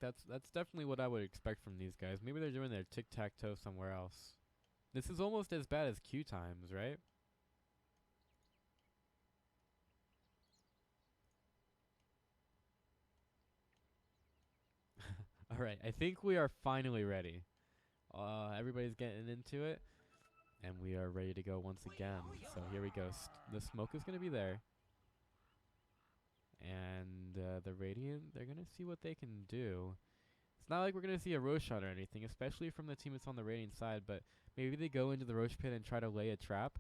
Like that's definitely what I would expect from these guys. Maybe they're doing their tic-tac-toe somewhere else. This is almost as bad as Q times, right? All right, I think we are finally ready. Everybody's getting into it, and we are ready to go once again. So here we go. The smoke is gonna be there, and the Radiant, they're gonna see what they can do. It's not like we're gonna see a Roche shot or anything, especially from the team that's on the Radiant side. But maybe they go into the Roche pit and try to lay a trap.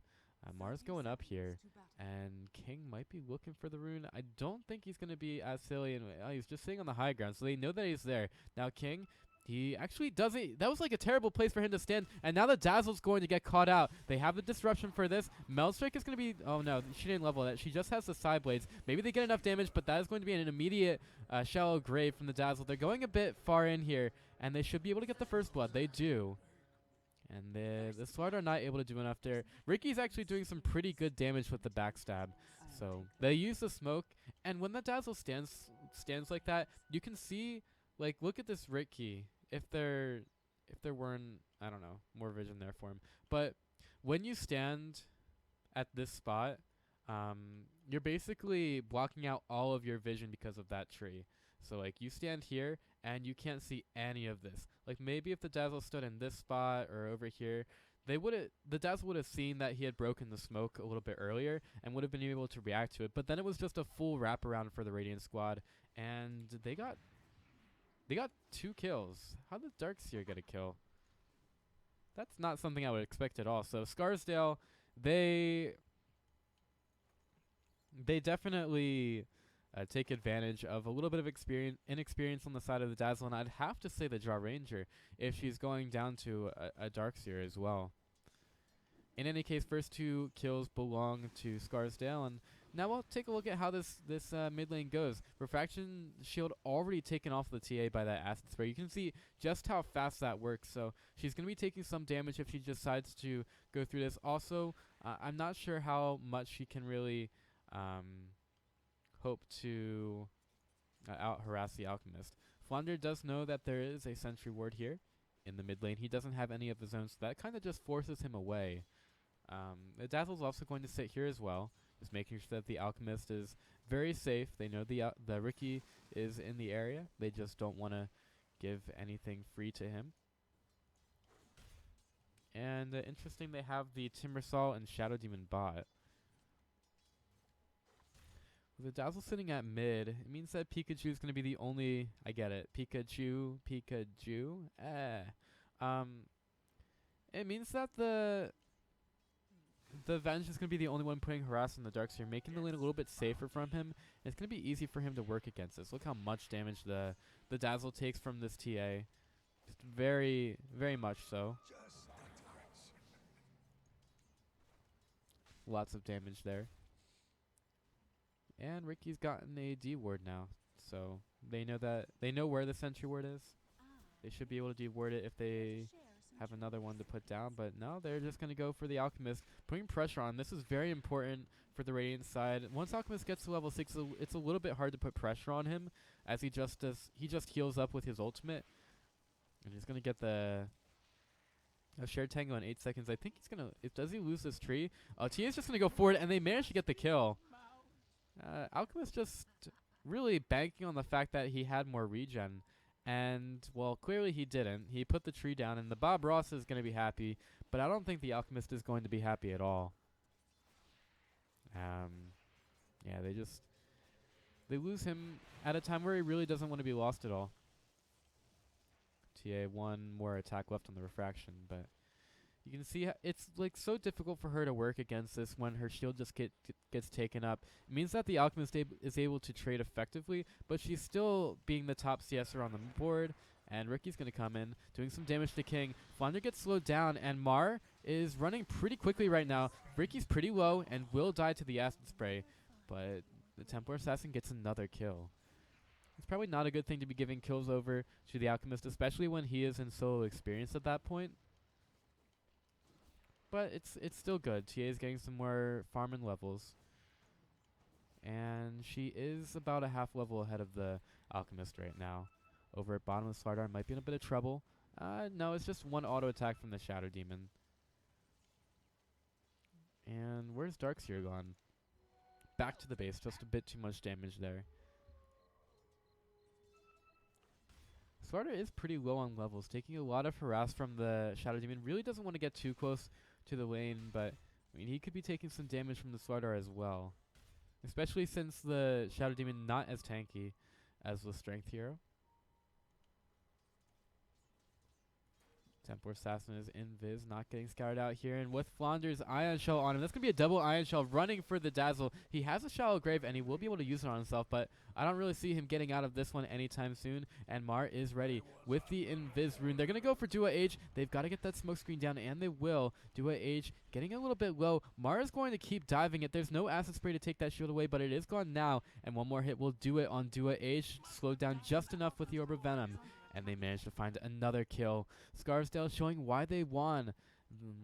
Mars going up here, and King might be looking for the rune. I don't think he's going to be as silly, and he's just sitting on the high ground, so they know that he's there. Now King, he actually doesn't. That was like a terrible place for him to stand, and now the Dazzle's going to get caught out. They have the disruption for this. Melstrike is going to be. Oh no, she didn't level that. She just has the side blades. Maybe they get enough damage, but that is going to be an immediate shallow grave from the Dazzle. They're going a bit far in here, and they should be able to get the first blood. They do. And the Slard are not able to do enough there. Ricky's actually doing some pretty good damage with the backstab. So they use the smoke, and when the Dazzle stands like that, you can see, like, look at this Ricky. If there weren't, I don't know, more vision there for him. But when you stand at this spot, you're basically blocking out all of your vision because of that tree. So like you stand here and you can't see any of this. Like maybe if the Dazzle stood in this spot or over here, the Dazzle would have seen that he had broken the smoke a little bit earlier and would have been able to react to it. But then it was just a full wraparound for the Radiant squad, and they got 2 kills. How did Darkseer get a kill? That's not something I would expect at all. So Scarsdale, they definitely take advantage of a little bit of inexperience on the side of the Dazzle, and I'd have to say the Draw Ranger if she's going down to a Darkseer as well. In any case, first 2 kills belong to Scarsdale, and now we'll take a look at how this mid lane goes. Refraction shield already taken off the TA by that acid spray. You can see just how fast that works, so she's going to be taking some damage if she decides to go through this. Also, I'm not sure how much she can really hope to out-harass the Alchemist. Flounder does know that there is a sentry ward here in the mid lane. He doesn't have any of his own, so that kind of just forces him away. The Dazzle's also going to sit here as well, just making sure that the Alchemist is very safe. They know the Ricky is in the area. They just don't want to give anything free to him. And interesting, they have the Timbersaw and Shadow Demon bot. With the Dazzle sitting at mid, it means that Pikachu is going to be the only... I get it. Pikachu. It means that the Venge is going to be the only one putting harass on the Darkseer, making the lane a little bit safer from him. It's going to be easy for him to work against this. Look how much damage the Dazzle takes from this TA. Just very, very much so. Lots of damage there. And Ricky's gotten a D ward now, so they know where the sentry ward is. They should be able to de-ward it if they have another one to put down, but no, they're just going to go for the Alchemist, putting pressure on. This is very important for the Radiant side. Once Alchemist gets to level 6, it's a little bit hard to put pressure on him, as he just heals up with his ultimate. And he's going to get the shared tango in 8 seconds. I think he's going to... Does he lose this tree? TA is just going to go forward, and they managed to get the kill. Alchemist just really banking on the fact that he had more regen. And, well, clearly he didn't. He put the tree down, and the Bob Ross is going to be happy. But I don't think the Alchemist is going to be happy at all. Yeah, they lose him at a time where he really doesn't want to be lost at all. TA, 1 more attack left on the refraction, but you can see it's like so difficult for her to work against this when her shield just gets taken up. It means that the Alchemist is able to trade effectively, but she's still being the top CSer on the board. And Ricky's going to come in, doing some damage to King. Flounder gets slowed down, and Mar is running pretty quickly right now. Ricky's pretty low and will die to the acid spray, but the Templar Assassin gets another kill. It's probably not a good thing to be giving kills over to the Alchemist, especially when he is in solo experience at that point. But it's still good. TA is getting some more farm and levels. And she is about a half level ahead of the Alchemist right now. over at bottom of Slardar might be in a bit of trouble. No, it's just one auto attack from the Shadow Demon. And where's Darkseer gone? Back to the base, just a bit too much damage there. Slardar is pretty low on levels, taking a lot of harass from the Shadow Demon. Really doesn't want to get too close to the lane, but I mean, he could be taking some damage from the Slardar as well. Especially since the Shadow Demon not as tanky as the Strength Hero. Templar Assassin is invis, not getting scouted out here. And with Flaunder's Ion Shell on him, that's going to be a double Ion Shell running for the Dazzle. He has a Shallow Grave, and he will be able to use it on himself, but I don't really see him getting out of this one anytime soon. And Mar is ready with the Invis Rune. They're going to go for Dua Age. They've got to get that smoke screen down, and they will. Dua Age getting a little bit low. Mar is going to keep diving it. There's no Acid Spray to take that shield away, but it is gone now. And one more hit will do it on Dua Age. Slowed down just enough with the Orb of Venom. And they managed to find another kill. Scarsdale showing why they won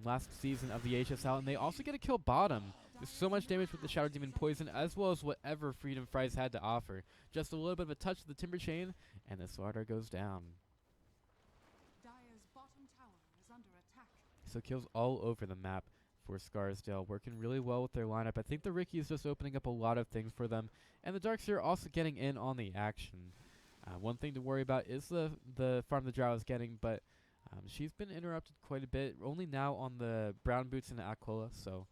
last season of the HSL. And they also get a kill bottom. There's so much damage with the Shadow Demon Poison, as well as whatever Freedom Fries had to offer. Just a little bit of a touch of the Timber Chain, and the Slardar goes down. Dire's bottom tower is under attack. So kills all over the map for Scarsdale, working really well with their lineup. I think the Riki is just opening up a lot of things for them. And the Darkseer also getting in on the action. One thing to worry about is the farm the Drow is getting, but she's been interrupted quite a bit, only now on the Brown Boots and the Aquila, so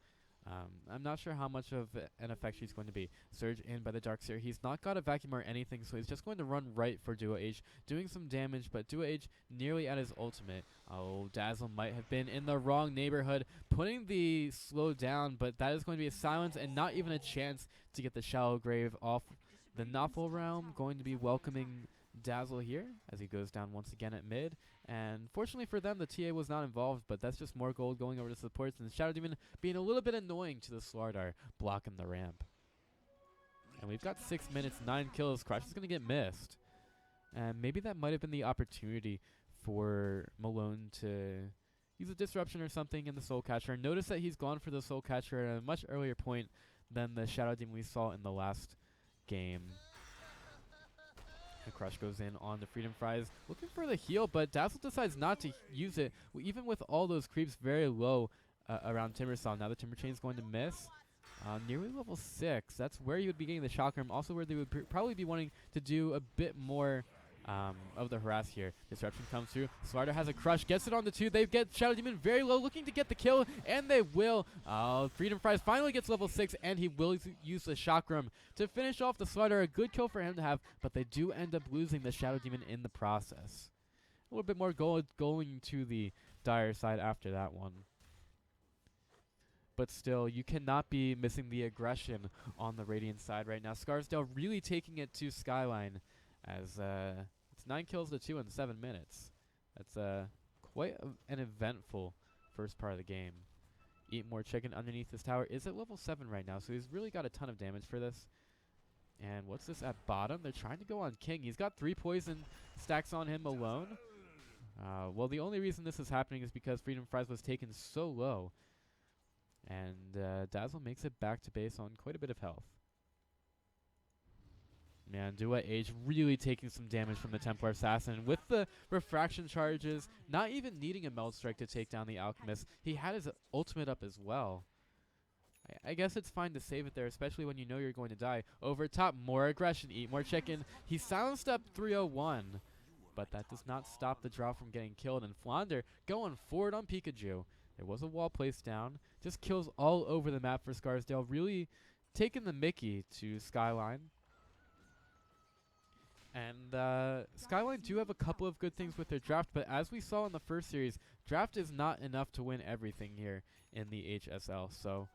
I'm not sure how much of an effect she's going to be. Surge in by the Darkseer. He's not got a vacuum or anything, so he's just going to run right for Dua Age, doing some damage, but Dua Age nearly at his ultimate. Oh, Dazzle might have been in the wrong neighborhood, putting the slow down, but that is going to be a silence and not even a chance to get the Shallow Grave off. The Novel Realm going to be welcoming Dazzle here as he goes down once again at mid. And fortunately for them, the TA was not involved, but that's just more gold going over to supports. And the Shadow Demon being a little bit annoying to the Slardar, blocking the ramp. And we've got 6 minutes, 9 kills. Crush is going to get missed. And maybe that might have been the opportunity for Malone to use a disruption or something in the Soul Catcher. Notice that he's gone for the Soul Catcher at a much earlier point than the Shadow Demon we saw in the last game. The Crush goes in on the Freedom Fries, looking for the heal, but Dazzle decides not to use it, even with all those creeps very low around Timbersaw. Now the Timber Chain is going to miss. Nearly level 6. That's where you would be getting the Chakram. Also where they would probably be wanting to do a bit more of the harass here. Disruption comes through. Slardar has a Crush, gets it on the 2. They get Shadow Demon very low, looking to get the kill, and they will. Freedom Fries finally gets level 6, and he will use the Chakram to finish off the Slardar. A good kill for him to have, but they do end up losing the Shadow Demon in the process. A little bit more gold going to the Dire side after that one. But still, you cannot be missing the aggression on the Radiant side right now. Scarsdale really taking it to Skyline, as it's 9 kills to 2 in 7 minutes. That's quite an eventful first part of the game. Eat More Chicken underneath this tower is at level 7 right now, so he's really got a ton of damage for this. And what's this at bottom? They're trying to go on King. He's got 3 poison stacks on him alone. Well, the only reason this is happening is because Freedom Fries was taken so low. And Dazzle makes it back to base on quite a bit of health. Man, Dua Age really taking some damage from the Templar Assassin with the refraction charges, not even needing a Meld Strike to take down the Alchemist. He had his ultimate up as well. I guess it's fine to save it there, especially when you know you're going to die. Over top, more aggression, Eat More Chicken. He silenced up 301, but that does not stop the draw from getting killed. And Flounder going forward on Pikachu. There was a wall placed down. Just kills all over the map for Scarsdale. Really taking the Mickey to Skyline. And Skyline do have a couple of good things with their draft, but as we saw in the first series, draft is not enough to win everything here in the HSL. So,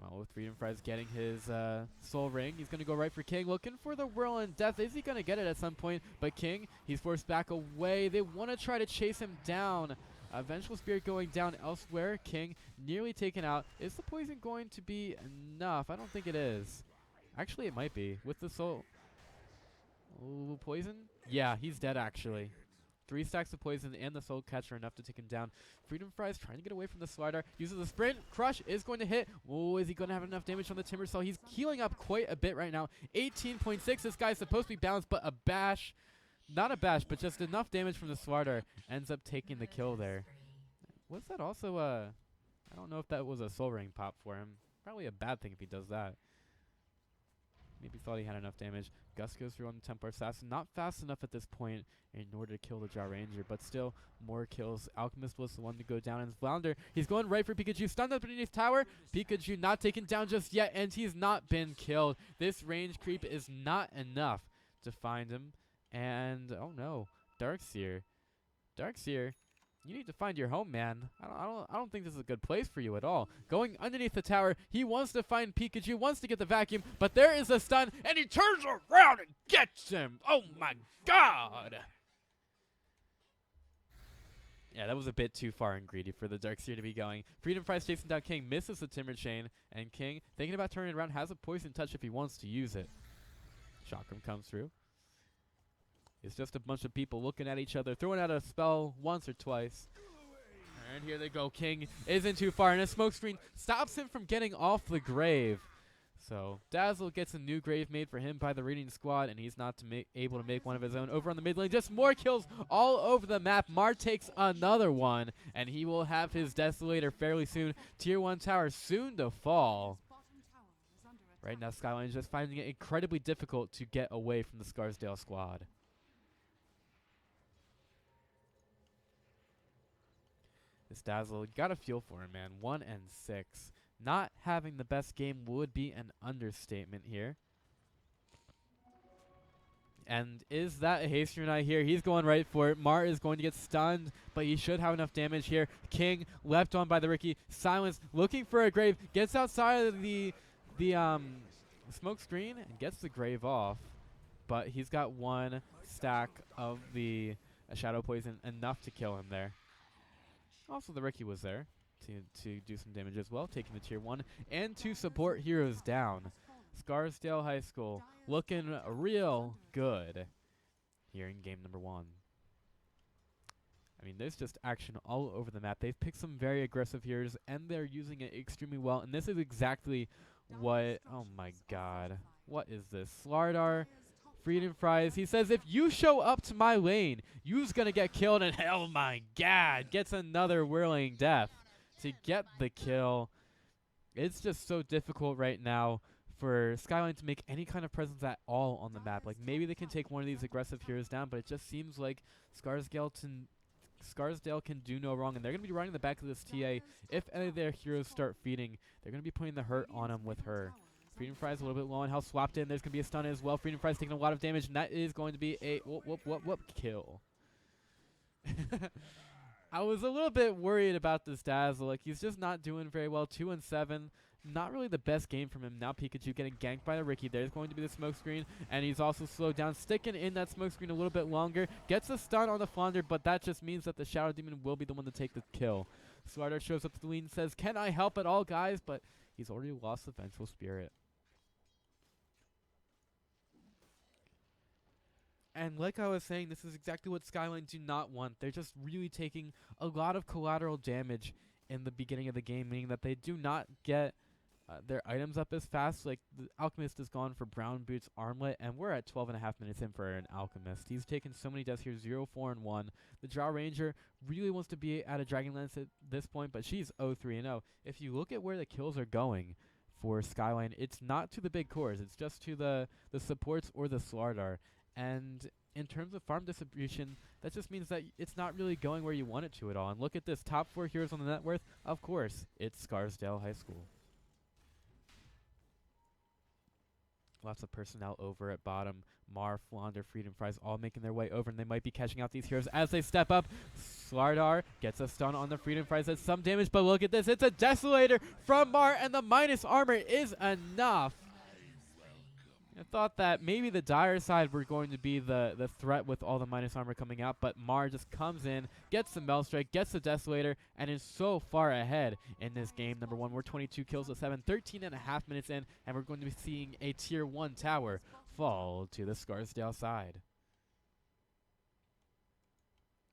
well, with Freedom Fries getting his Soul Ring, he's going to go right for King, looking for the Whirlwind Death. Is he going to get it at some point? But King, he's forced back away. They want to try to chase him down. Vengeful Spirit going down elsewhere. King nearly taken out. Is the poison going to be enough? I don't think it is. Actually, it might be. With the soul... Ooh, poison? Yeah, he's dead actually. 3 stacks of poison and the Soul Catcher enough to take him down. Freedom Fries trying to get away from the Slardar. Uses the sprint. Crush is going to hit. Oh, is he going to have enough damage on the Timber Cell? He's healing up quite a bit right now. 18.6. This guy's supposed to be balanced, but a bash Not a bash, but just enough damage from the Slardar ends up taking the kill there. Was that also a... I don't know if that was a Soul Ring pop for him. Probably a bad thing if he does that. Maybe thought he had enough damage. Gus goes through on the Templar Assassin. Not fast enough at this point in order to kill the Jaw Ranger, but still more kills. Alchemist was the one to go down, and Flounder, he's going right for Pikachu. Stunned up underneath tower. Pikachu not taken down just yet, and he's not been killed. This range creep is not enough to find him. And, oh no, Darkseer. Darkseer, you need to find your home, man. I don't think this is a good place for you at all. Going underneath the tower, he wants to find Pikachu, wants to get the vacuum, but there is a stun, and he turns around and gets him. Oh my god. Yeah, that was a bit too far and greedy for the Darkseer to be going. Freedom Fries chasing down King, misses the Timber Chain, and King, thinking about turning it around, has a Poison Touch if he wants to use it. Chakram comes through. It's just a bunch of people looking at each other, throwing out a spell once or twice. And here they go. King isn't too far, and a smoke screen stops him from getting off the grave. So Dazzle gets a new grave made for him by the raiding squad, and he's not able to make one of his own. Over on the mid lane, just more kills all over the map. Mar takes another one, and he will have his Desolator fairly soon. Tier 1 tower soon to fall. Right now, Skyline is just finding it incredibly difficult to get away from the Scarsdale squad. This Dazzle, you gotta feel for him, man. 1 and 6. Not having the best game would be an understatement here. And is that a haste rune I hear? He's going right for it. Mar is going to get stunned, but he should have enough damage here. King left on by the Ricky. Silence looking for a grave. Gets outside of the smoke screen and gets the grave off. But he's got one stack of the Shadow Poison, enough to kill him there. Also, the Ricky was there to do some damage as well, taking the tier 1 and 2 support heroes down. Scarsdale High School looking real good here in game number 1. I mean, there's just action all over the map. They've picked some very aggressive heroes, and they're using it extremely well. And this is exactly what... Oh, my God. What is this? Slardar, Freedom Fries. He says, if you show up to my lane, you's going to get killed. And, oh, my God, gets another Whirling Death to get the kill. It's just so difficult right now for Skyline to make any kind of presence at all on the map. Like, maybe they can take one of these aggressive heroes down, but it just seems like Scarsdale can do no wrong, and they're going to be running the back of this TA. If any of their heroes start feeding, they're going to be putting the hurt on them with her. Freedom Fries a little bit low on health, swapped in. There's going to be a stun as well. Freedom Fries taking a lot of damage, and that is going to be a whoop kill. I was a little bit worried about this Dazzle. Like, he's just not doing very well. 2 and 7. Not really the best game from him. Now Pikachu getting ganked by the Ricky. There's going to be the smoke screen, and he's also slowed down, sticking in that smoke screen a little bit longer. Gets a stun on the Flounder, but that just means that the Shadow Demon will be the one to take the kill. Slardar shows up to the lead and says, can I help at all, guys? But he's already lost the Vengeful Spirit. And like I was saying, this is exactly what Skyline do not want. They're just really taking a lot of collateral damage in the beginning of the game, meaning that they do not get their items up as fast. Like, the Alchemist has gone for Brown Boots Armlet, and we're at 12.5 minutes in for an Alchemist. He's taken so many deaths here, 0, 4, and 1. The Jaw Ranger really wants to be at a Dragonlance at this point, but she's 0, 3, and 0. If you look at where the kills are going for Skyline, it's not to the big cores. It's just to the supports or the Slardar. And in terms of farm distribution, that just means that it's not really going where you want it to at all. And look at this, top 4 heroes on the net worth. Of course, it's Scarsdale High School. Lots of personnel over at bottom. Mar, Flounder, Freedom Fries all making their way over, and they might be catching out these heroes as they step up. Slardar gets a stun on the Freedom Fries. That's some damage, but look at this. It's a Desolator from Mar, and the minus armor is enough. I thought that maybe the Dire side were going to be the threat with all the minus armor coming out, but Mar just comes in, gets the Maelstrike, gets the Desolator, and is so far ahead in this game. Number 1, we're 22 kills to 7, 13.5 minutes in, and we're going to be seeing a tier 1 tower fall to the Scarsdale side.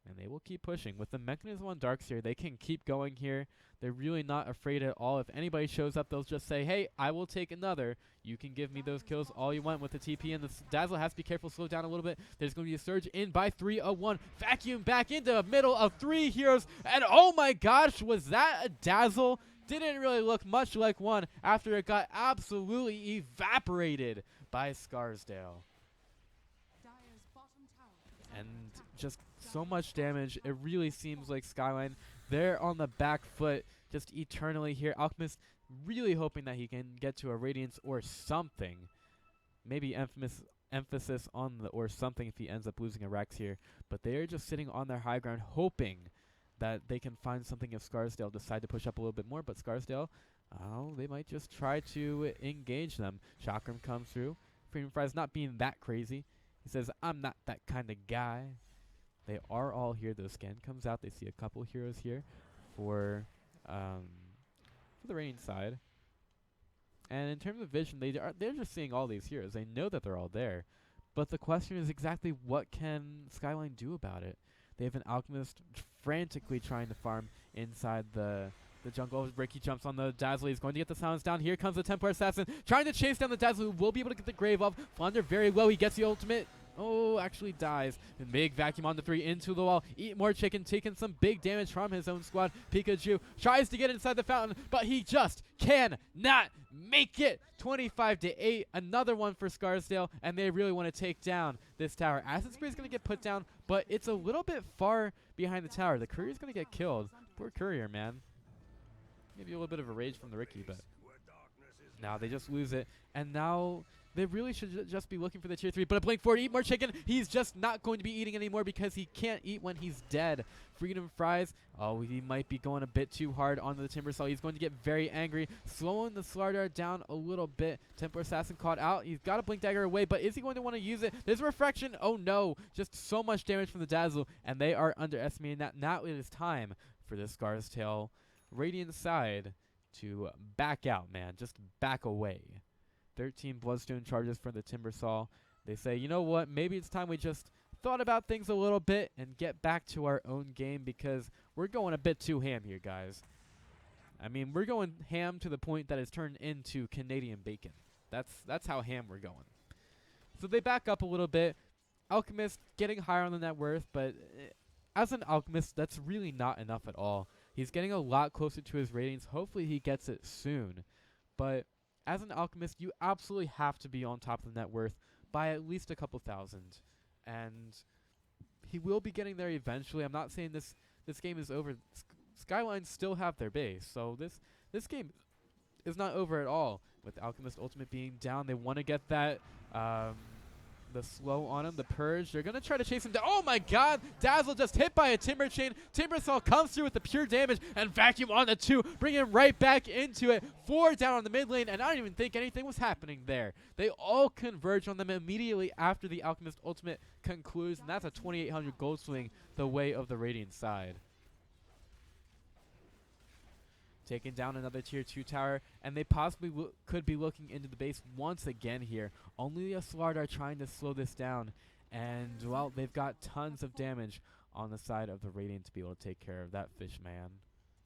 And they will keep pushing. With the mechanism on Darkseer, they can keep going here. They're really not afraid at all. If anybody shows up, they'll just say, hey, I will take another. You can give me those kills all you want with the TP. And the Dazzle has to be careful, slow down a little bit. There's going to be a surge in by 301. Vacuum back into the middle of 3 heroes. And oh my gosh, was that a Dazzle? Didn't really look much like one after it got absolutely evaporated by Scarsdale. Dire's bottom tower is And under attack. just so much damage. It really seems like Skyline, they're on the back foot just eternally here. Alchemist really hoping that he can get to a Radiance or something. Maybe emphasis on the or something if he ends up losing a Rex here. But they're just sitting on their high ground hoping that they can find something if Scarsdale decide to push up a little bit more. But Scarsdale, oh, they might just try to engage them. Chakram comes through. Freedom Fries not being that crazy. He says, I'm not that kind of guy. They are all here. The scan comes out. They see a couple heroes here for the Radiant side. And in terms of vision, they're just seeing all these heroes. They know that they're all there. But the question is exactly what can Skyline do about it? They have an Alchemist frantically trying to farm inside the jungle. Ricky jumps on the Dazzle. He's going to get the silence down. Here comes the Templar Assassin trying to chase down the Dazzle, who will be able to get the Grave off. Flounder very low. He gets the ultimate. Oh, actually dies. And big vacuum on the 3 into the wall. Eat more chicken, taking some big damage from his own squad. Pikachu tries to get inside the fountain, but he just cannot make it. 25-8, another one for Scarsdale, and they really want to take down this tower. Acid Spray is going to get put down, but it's a little bit far behind the tower. The Courier's going to get killed. Poor Courier, man. Maybe a little bit of a rage from the Ricky, but now they just lose it, and now they really should just be looking for the tier 3. But a Blink Forward, eat more chicken. He's just not going to be eating anymore because he can't eat when he's dead. Freedom Fries. Oh, he might be going a bit too hard onto the Timbersaw. He's going to get very angry, slowing the Slardar down a little bit. Templar Assassin caught out. He's got a Blink Dagger away, but is he going to want to use it? There's a Refraction. Oh no, just so much damage from the Dazzle, and they are underestimating that. Now it is time for the Scarsdale Radiant side to back out, man. Just back away. 13 Bloodstone charges for the Timbersaw. They say, you know what, maybe it's time we just thought about things a little bit and get back to our own game because we're going a bit too ham here, guys. I mean, we're going ham to the point that it's turned into Canadian bacon. That's how ham we're going. So they back up a little bit. Alchemist getting higher on the net worth, but as an Alchemist, that's really not enough at all. He's getting a lot closer to his ratings. Hopefully he gets it soon. But as an Alchemist, you absolutely have to be on top of the net worth by at least a couple thousand. And he will be getting there eventually. I'm not saying this game is over. Skylines still have their base. So this game is not over at all. With Alchemist Ultimate being down, they want to get that the slow on him, the purge. They're going to try to chase him down. Oh my god! Dazzle just hit by a Timber Chain. Timbersaw comes through with the pure damage and vacuum on the 2, bring him right back into it. 4 down on the mid lane, and I don't even think anything was happening there. They all converge on them immediately after the Alchemist Ultimate concludes, and that's a 2,800 gold swing the way of the Radiant side. Taking down another tier 2 tower, and they possibly could be looking into the base once again here. Only a Slardar trying to slow this down, and well, they've got tons of damage on the side of the Radiant to be able to take care of that fish man.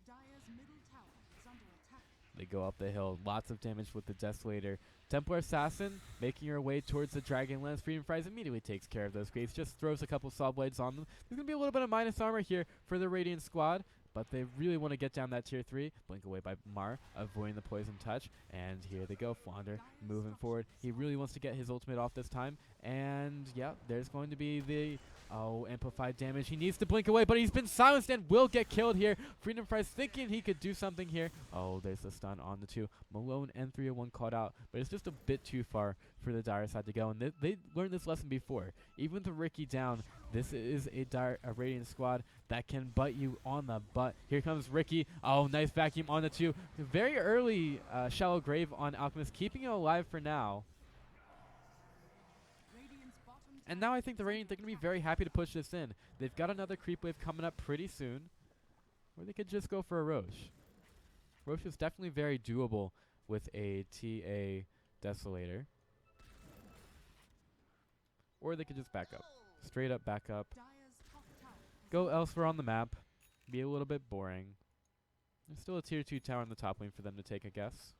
Dire's middle tower is under attack. They go up the hill, lots of damage with the Desolator. Templar Assassin making her way towards the Dragonlance. Freedom Fries immediately takes care of those creeps, just throws a couple Saw Blades on them. There's going to be a little bit of minus armor here for the Radiant squad, but they really want to get down that tier 3. Blink away by Mar, avoiding the poison touch. And here they go, Flounder moving forward. He really wants to get his ultimate off this time. And yeah, there's going to be the amplified damage. He needs to blink away, but he's been silenced and will get killed here. Freedom Fries thinking he could do something here. Oh, there's the stun on the 2. Malone and 301 caught out, but it's just a bit too far for the Dire side to go. And they learned this lesson before. Even with the Ricky down, this is a Radiant squad that can bite you on the butt. Here comes Ricky. Oh, nice vacuum on the 2. Very early Shallow Grave on Alchemist, keeping him alive for now. Radiant's bottom And now I think the Radiant, they're going to be very happy to push this in. They've got another creep wave coming up pretty soon, or they could just go for a Roche. Roche is definitely very doable with a TA Desolator. Or they could just back up. Straight up back up. Dire's top tower go elsewhere on the map, be a little bit boring. There's still a tier 2 tower in the top lane for them to take, I guess.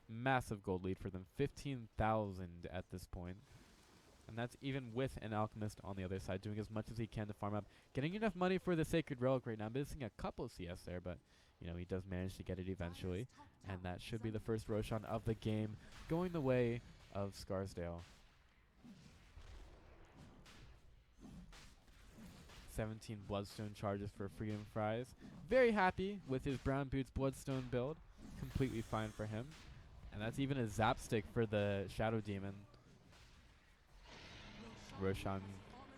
Massive gold lead for them, 15,000 at this point. And that's even with an alchemist on the other side doing as much as he can to farm up. Getting enough money for the sacred relic right now. Missing a couple of CS there, but you know, he does manage to get it eventually. And that should be the first Roshan of the game, going the way of Scarsdale. 17 Bloodstone charges for Freedom Fries. Very happy with his Brown Boots Bloodstone build. Completely fine for him. And that's even a Zap Stick for the Shadow Demon. Roshan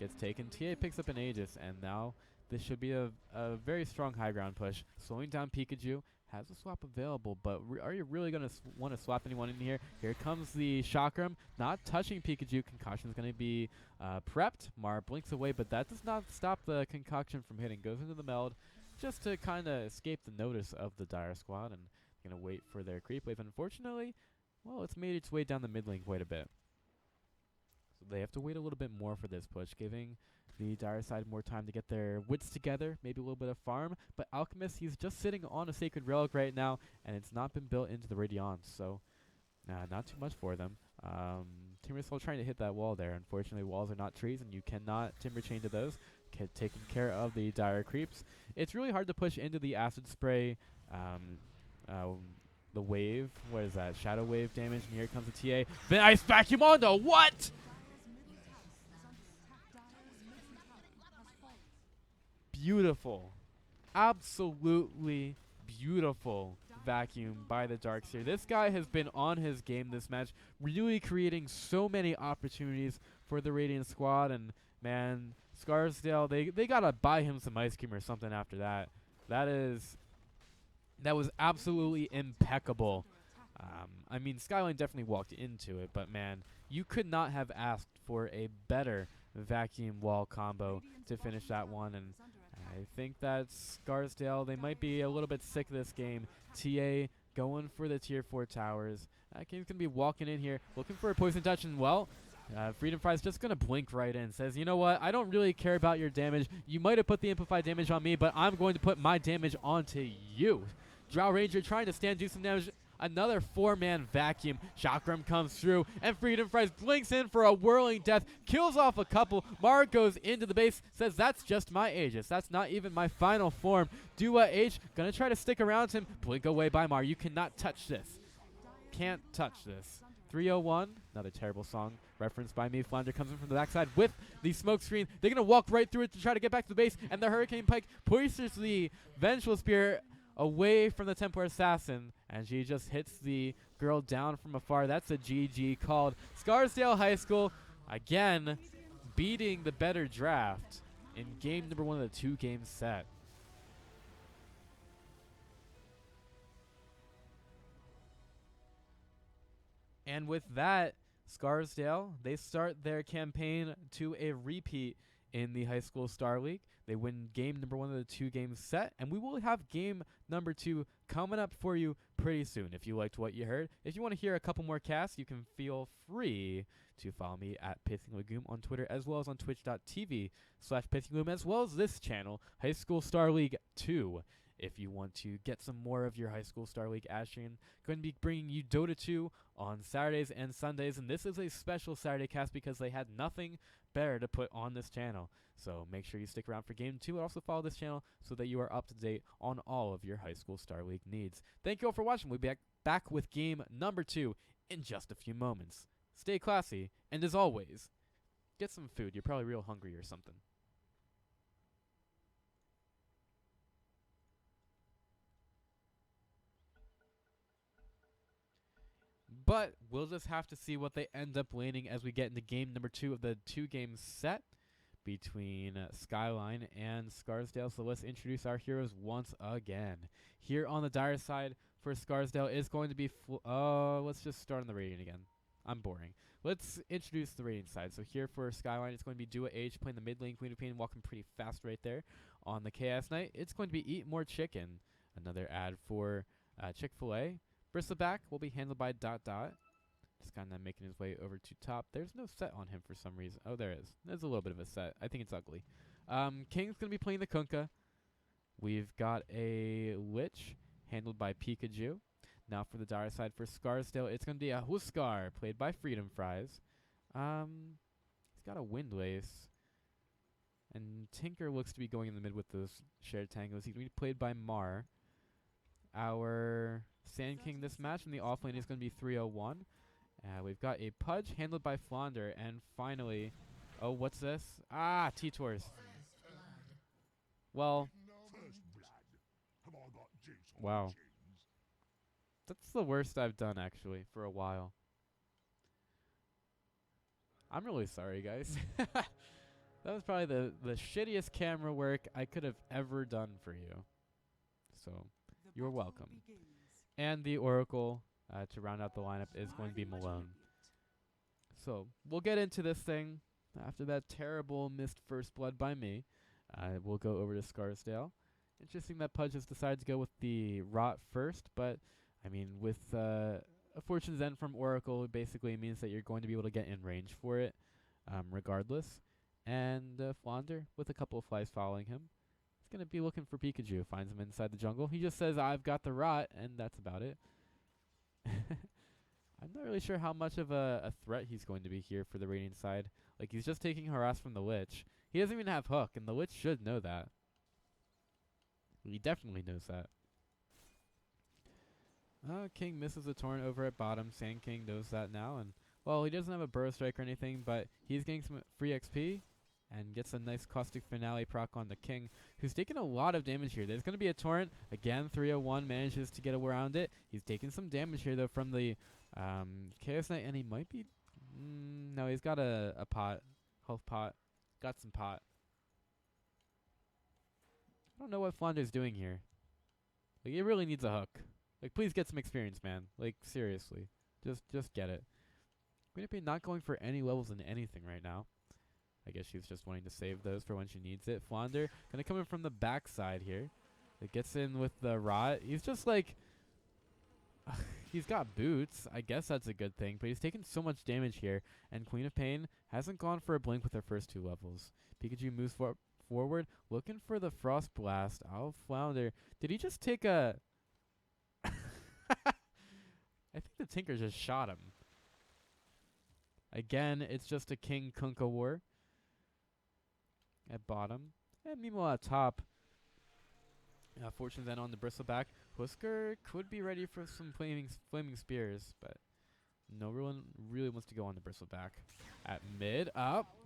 gets taken. TA picks up an Aegis, and now this should be a very strong high ground push. Slowing down Pikachu. Has a swap available, but are you really going to want to swap anyone in here? Here comes the Chakram, not touching Pikachu. Concoction is going to be prepped. Mar blinks away, but that does not stop the Concoction from hitting. Goes into the meld just to kind of escape the notice of the Dire squad, and going to wait for their creep wave. Unfortunately, well, it's made its way down the mid lane quite a bit. So they have to wait a little bit more for this push, giving the Dire side more time to get their wits together, maybe a little bit of farm. But Alchemist, he's just sitting on a Sacred Relic right now, and it's not been built into the Radiance, so not too much for them. Timbersaw trying to hit that wall there. Unfortunately, walls are not trees, and you cannot Timber Chain to those. Taking care of the Dire creeps. It's really hard to push into the Acid Spray, the wave. What is that? Shadow Wave damage, and here comes the TA. The Ice Vacuum on the what? Beautiful. Absolutely beautiful vacuum by the Darkseer. This guy has been on his game this match, really creating so many opportunities for the Radiant squad. And man, Scarsdale, they gotta buy him some ice cream or something after that. That was absolutely impeccable. I mean, Skyline definitely walked into it, but man, you could not have asked for a better vacuum wall combo to finish that one. And I think that Scarsdale, they might be a little bit sick of this game. TA going for the tier 4 towers. Game's going to be walking in here, looking for a poison touch, and well, Freedom Fry's just going to blink right in. Says, you know what, I don't really care about your damage. You might have put the amplified damage on me, but I'm going to put my damage onto you. Drow Ranger trying to stand, do some damage. Another 4-man vacuum. Chakram comes through, and Freedom Fries blinks in for a whirling death. Kills off a couple. Mar goes into the base. Says, that's just my Aegis. That's not even my final form. Dua H gonna try to stick around him. Blink away by Mar. You cannot touch this. Can't touch this. 301. Another terrible song referenced by me. Flounder comes in from the backside with the smoke screen. They're gonna walk right through it to try to get back to the base, and the Hurricane Pike pushes the Vengeful Spear away from the Templar Assassin, and she just hits the girl down from afar. That's a GG called. Scarsdale High School, again, beating the better draft in game number 1 of the 2-game set. And with that, Scarsdale, they start their campaign to a repeat in the High School StarLeague. They win game number 1 of the 2-game set, and we will have game number 2 coming up for you pretty soon. If you liked what you heard, if you want to hear a couple more casts, you can feel free to follow me at PythianLegume on Twitter, as well as on twitch.tv/PythianLegume, as well as this channel, High School StarLeague 2. If you want to get some more of your High School StarLeague action, going to be bringing you Dota 2 on Saturdays and Sundays, and this is a special Saturday cast because they had nothing better to put on this channel. So make sure you stick around for game 2 and also follow this channel so that you are up to date on all of your High School StarLeague needs. Thank you all for watching. We'll be back with game number 2 in just a few moments. Stay classy, and as always, get some food. You're probably real hungry or something. But we'll just have to see what they end up laning as we get into game number 2 of the 2-game set between Skyline and Scarsdale. So let's introduce our heroes once again. Here on the Dire side for Scarsdale is going to be... let's just start on the Radiant again. I'm boring. Let's introduce the Radiant side. So here for Skyline, it's going to be Dua H playing the mid lane, Queen of Pain, walking pretty fast right there. On the Chaos Knight, it's going to be Eat More Chicken. Another ad for Chick-fil-A. Bristleback will be handled by Dot. Just kind of making his way over to top. There's no set on him for some reason. Oh, there is. There's a little bit of a set. I think it's ugly. King's going to be playing the Kunkka. We've got a Lich handled by Pikachu. Now for the dire side for Scarsdale, it's going to be a Huskar played by Freedom Fries. He's got a Windlace. And Tinker looks to be going in the mid with those shared tangos. He's going to be played by Mar. Our Sand King this match in the offlane is going to be 301. We've got a Pudge handled by Flounder. And finally, oh, what's this? Ah, T-Tours. Well, wow. That's the worst I've done, actually, for a while. I'm really sorry, guys. That was probably the shittiest camera work I could have ever done for you. So, you're welcome. And the Oracle, to round out the lineup, is going to be Malone. So, we'll get into this thing after that terrible missed first blood by me. We'll go over to Scarsdale. Interesting that Pudge has decided to go with the Rot first, but, I mean, with a Fortune's End from Oracle, it basically means that you're going to be able to get in range for it, regardless. And Flounder, with a couple of flies following him, is going to be looking for Pikachu. Finds him inside the jungle. He just says, I've got the Rot, and that's about it. I'm not really sure how much of a threat he's going to be here for the Radiant side. Like, he's just taking harass from the Lich. He doesn't even have Hook, and the Lich should know that. He definitely knows that. King misses a Torrent over at bottom. Sand King knows that now, and, well, he doesn't have a Burrow Strike or anything, but he's getting some free XP and gets a nice Caustic Finale proc on the King, who's taking a lot of damage here. There's going to be a Torrent. Again, 301 manages to get around it. He's taking some damage here, though, from the Chaos Knight, and he might be... no, he's got a pot. Health pot. Got some pot. I don't know what Flounder's doing here. Like, it really needs a hook. Like, please get some experience, man. Like, seriously. Just get it. Queen of Pain not going for any levels in anything right now. I guess she's just wanting to save those for when she needs it. Flounder gonna come in from the backside here. It gets in with the Rot. He's just like... he's got boots. I guess that's a good thing. But he's taking so much damage here. And Queen of Pain hasn't gone for a blink with her first two levels. Pikachu moves forward, looking for the Frost Blast. Oh, Flounder. Did he just take a... I think the Tinker just shot him. Again, it's just a King Kunkka war. At bottom. And meanwhile at top, Fortune then on the Bristleback. Husker could be ready for some flaming spears, but no one really wants to go on the Bristleback. At mid,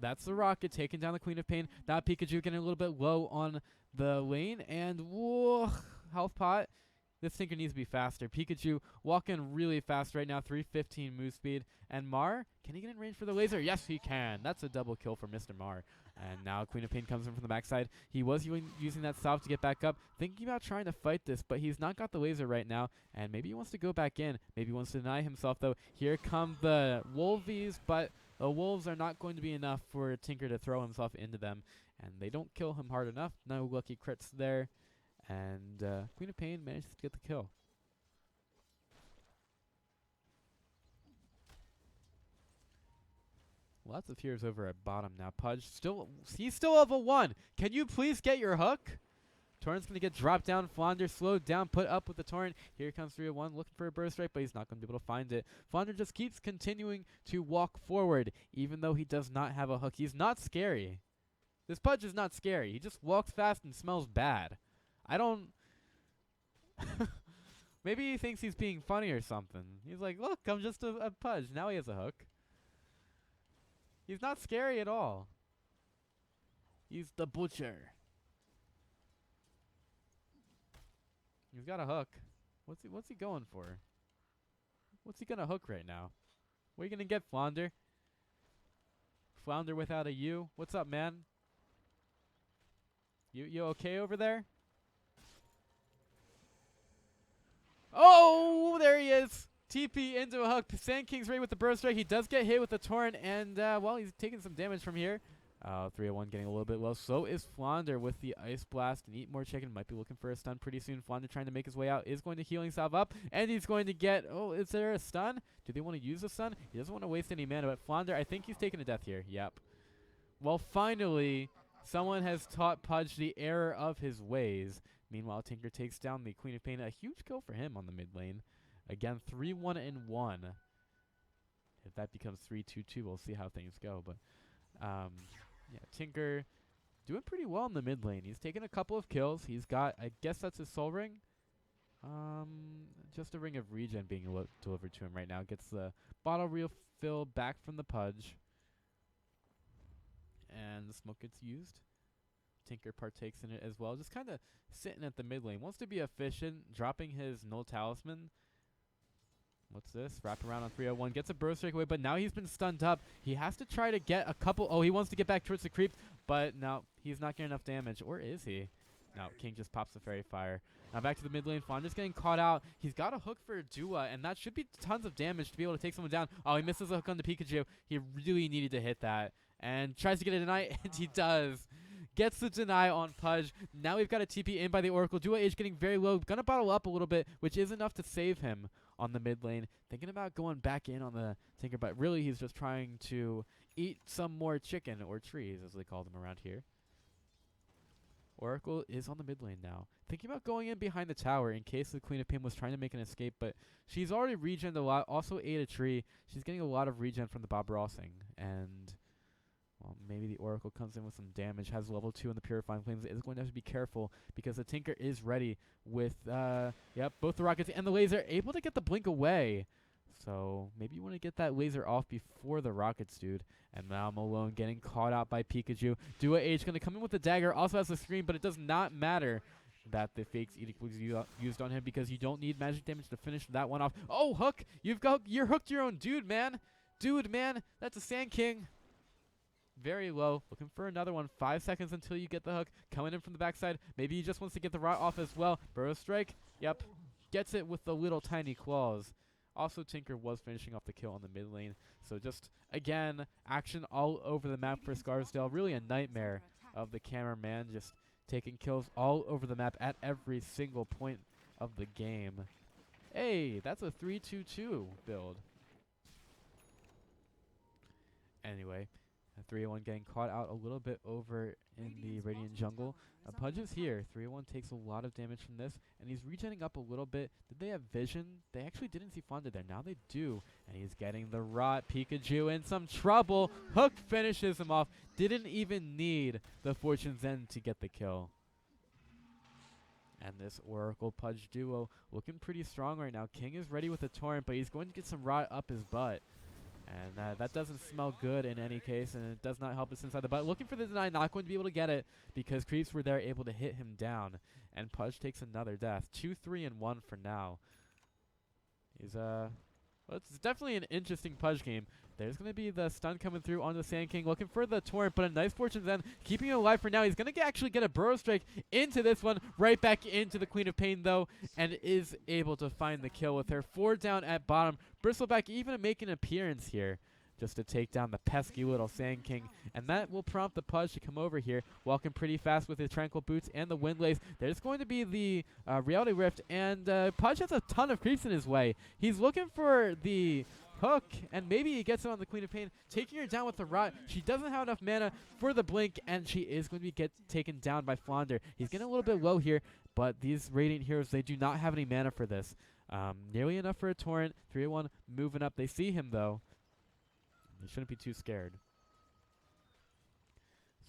that's the Rocket taking down the Queen of Pain. That Pikachu getting a little bit low on the lane, and whoa, health pot. This Tinker needs to be faster. Pikachu walking really fast right now, 315 move speed. And Mar, can he get in range for the laser? Yes, he can. That's a double kill for Mr. Mar. And now Queen of Pain comes in from the backside. He was using that salve to get back up, thinking about trying to fight this, but he's not got the laser right now. And maybe he wants to go back in. Maybe he wants to deny himself, though. Here come the Wolvies, but the Wolves are not going to be enough for Tinker to throw himself into them. And they don't kill him hard enough. No lucky crits there. And Queen of Pain manages to get the kill. Lots of heroes over at bottom now. Pudge he's still level 1. Can you please get your hook? Torrent's going to get dropped down. Flounder slowed down, put up with the Torrent. Here comes 301 looking for a burst strike, but he's not going to be able to find it. Flounder just keeps continuing to walk forward, even though he does not have a hook. He's not scary. This Pudge is not scary. He just walks fast and smells bad. I don't... Maybe he thinks he's being funny or something. He's like, look, I'm just a Pudge. Now he has a hook. He's not scary at all. He's the butcher. He's got a hook. What's he going for? What's he gonna hook right now? What are you gonna get, Flounder? Flounder without a U? What's up, man? You okay over there? Oh, there he is. TP into a hook. Sand King's ready with the burst strike. He does get hit with the Torrent, and, well, he's taking some damage from here. 301 getting a little bit low. So is Flounder with the Ice Blast. And Eat More Chicken might be looking for a stun pretty soon. Flounder trying to make his way out. Is going to healing salve up. And he's going to get... Oh, is there a stun? Do they want to use a stun? He doesn't want to waste any mana. But Flounder, I think he's taking a death here. Yep. Well, finally, Someone has taught Pudge the error of his ways. Meanwhile, Tinker takes down the Queen of Pain. A huge kill for him on the mid lane. Again, 3-1 and 1. If that becomes 3-2-2, we'll see how things go. But yeah, Tinker doing pretty well in the mid lane. He's taken a couple of kills. He's got, I guess that's his soul ring. Just a ring of regen being delivered to him right now. Gets the bottle refill back from the Pudge. And the smoke gets used. Tinker partakes in it as well. Just kind of sitting at the mid lane. Wants to be efficient, dropping his null talisman. What's this? Wrap around on 301. Gets a burst strike away, but now he's been stunned up. He has to try to get a couple. Oh, he wants to get back towards the creep, but no, he's not getting enough damage. Or is he? No, King just pops the fairy fire. Now back to the mid lane. Fonda's getting caught out. He's got a hook for Dua, and that should be tons of damage to be able to take someone down. Oh, he misses a hook on the Pikachu. He really needed to hit that. And tries to get a deny, and he does. Gets the deny on Pudge. Now we've got a TP in by the Oracle. Dua Age getting very low. Gonna bottle up a little bit, which is enough to save him on the mid lane. Thinking about going back in on the Tinker, but really he's just trying to eat some more chicken, or trees as they call them around here. Oracle is on the mid lane now. Thinking about going in behind the tower in case the Queen of Pain was trying to make an escape, but she's already regened a lot. Also ate a tree. She's getting a lot of regen from the Bob Rossing. And well, maybe the Oracle comes in with some damage, has level 2 in the Purifying Flames. Is going to have to be careful because the Tinker is ready with, both the rockets and the laser, able to get the blink away. So maybe you want to get that laser off before the rockets, dude. And now Malone getting caught out by Pikachu. Dua Age going to come in with the dagger, also has the screen, but it does not matter that the Fake's Edict was used on him because you don't need magic damage to finish that one off. Oh, hook! You're hooked your own dude, man. Dude, man, that's a Sand King. Very low. Looking for another one. 5 seconds until you get the hook. Coming in from the backside. Maybe he just wants to get the rot off as well. Burrow Strike. Yep. Gets it with the little tiny claws. Also, Tinker was finishing off the kill on the mid lane. So just, again, action all over the map for Scarsdale. Really a nightmare of the cameraman. Just taking kills all over the map at every single point of the game. Hey, that's a 3-2-2 build. Anyway. 301 getting caught out a little bit over in the Radiant jungle. Pudge is here. 301 takes a lot of damage from this, and he's regenning up a little bit. Did they have vision? They actually didn't see Fonda there. Now they do, and he's getting the rot. Pikachu in some trouble. Hook finishes him off. Didn't even need the Fortune's End to get the kill. And this Oracle Pudge duo looking pretty strong right now. King is ready with a torrent, but he's going to get some rot up his butt. And that doesn't smell good in any case, and it does not help us inside the butt. Looking for the deny, not going to be able to get it because creeps were there able to hit him down. And Pudge takes another death. 2-3-1 for now. Well, it's definitely an interesting Pudge game. There's going to be the stun coming through on the Sand King. Looking for the torrent, but a nice Fortune's End. Keeping it alive for now. He's going to actually get a Burrow Strike into this one. Right back into the Queen of Pain, though. And is able to find the kill with her. 4 down at bottom. Bristleback even making an appearance here. Just to take down the pesky little Sand King. And that will prompt the Pudge to come over here. Walking pretty fast with his Tranquil Boots and the Windlace. There's going to be the Reality Rift. And Pudge has a ton of creeps in his way. He's looking for the hook, and maybe he gets it on the Queen of Pain, taking her down with the rot. She doesn't have enough mana for the blink, and she is going to be taken down by Flounder. He's getting a little bit low here, but these Radiant heroes, they do not have any mana for this. Nearly enough for a torrent. 301 moving up. They see him, though. They shouldn't be too scared.